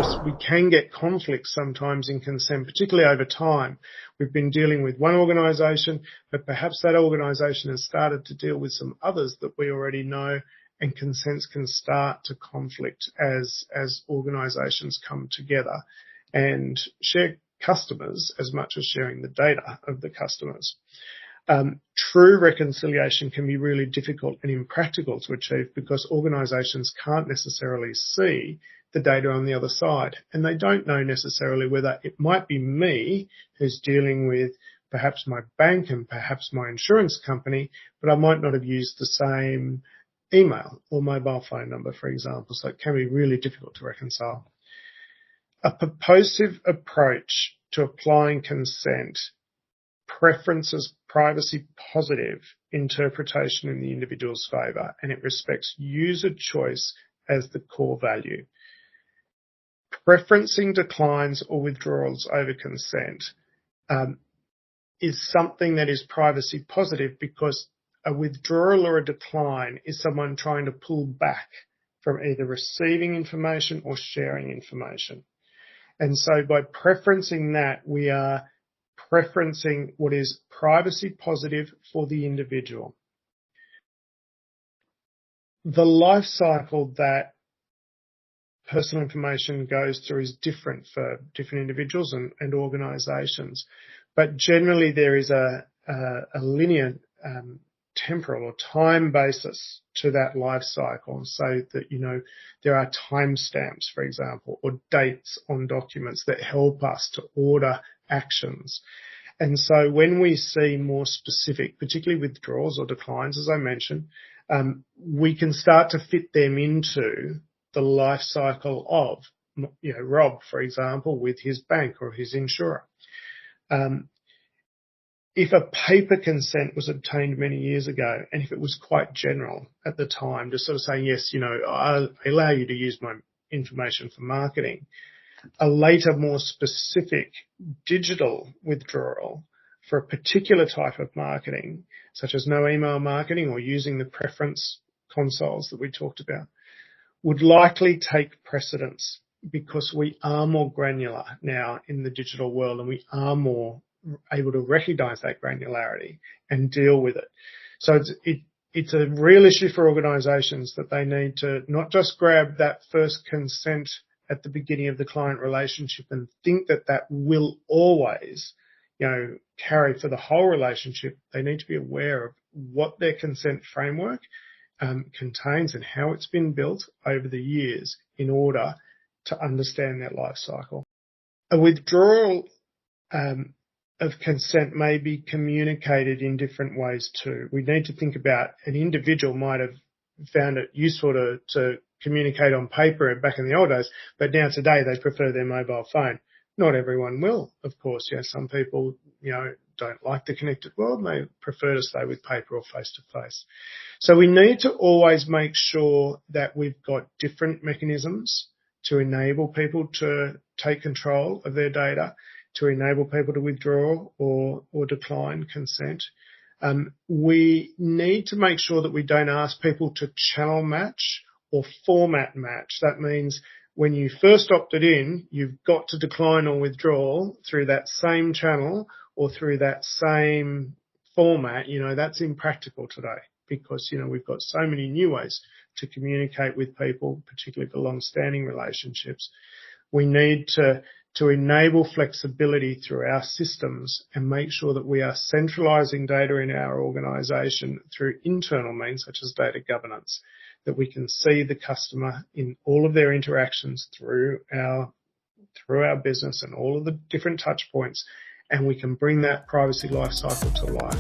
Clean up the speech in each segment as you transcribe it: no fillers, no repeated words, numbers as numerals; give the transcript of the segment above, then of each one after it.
because we can get conflicts sometimes in consent, particularly over time. We've been dealing with one organisation, but perhaps that organisation has started to deal with some others that we already know, and consents can start to conflict as organisations come together and share customers as much as sharing the data of the customers. True reconciliation can be really difficult and impractical to achieve because organisations can't necessarily see the data on the other side, and they don't know necessarily whether it might be me who's dealing with perhaps my bank and perhaps my insurance company, but I might not have used the same email or mobile phone number, for example, so it can be really difficult to reconcile. A purposive approach to applying consent preferences privacy positive interpretation in the individual's favour, and it respects user choice as the core value. Preferencing declines or withdrawals over consent is something that is privacy positive because a withdrawal or a decline is someone trying to pull back from either receiving information or sharing information. And so by preferencing that, we are preferencing what is privacy positive for the individual. The life cycle that personal information goes through is different for different individuals and organisations, but generally there is a linear temporal or time basis to that life cycle, so that, you know, there are timestamps, for example, or dates on documents that help us to order actions. And so when we see more specific, particularly withdrawals or declines, as I mentioned, we can start to fit them into the life cycle of, you know, Rob, for example, with his bank or his insurer. If a paper consent was obtained many years ago, and if it was quite general at the time, just sort of saying, yes, you know, I allow you to use my information for marketing, a later, more specific digital withdrawal for a particular type of marketing, such as no email marketing or using the preference consoles that we talked about, would likely take precedence because we are more granular now in the digital world, and we are more able to recognise that granularity and deal with it. So it's a real issue for organisations that they need to not just grab that first consent at the beginning of the client relationship and think that that will always, you know, carry for the whole relationship. They need to be aware of what their consent framework contains and how it's been built over the years in order to understand that life cycle. A withdrawal of consent may be communicated in different ways too. We need to think about an individual might have found it useful to communicate on paper back in the old days, but now today they prefer their mobile phone. Not everyone will, of course. You know, some people, you know, don't like the connected world. They prefer to stay with paper or face-to-face. So we need to always make sure that we've got different mechanisms to enable people to take control of their data, to enable people to withdraw or decline consent. We need to make sure that we don't ask people to channel match or format match. That means when you first opted in, you've got to decline or withdraw through that same channel or through that same format. You know, that's impractical today because, you know, we've got so many new ways to communicate with people, particularly for long-standing relationships. We need to enable flexibility through our systems and make sure that we are centralising data in our organisation through internal means such as data governance, that we can see the customer in all of their interactions through our business and all of the different touch points, and we can bring that privacy life cycle to life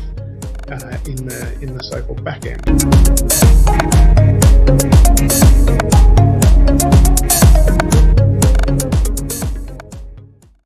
in the so-called back end.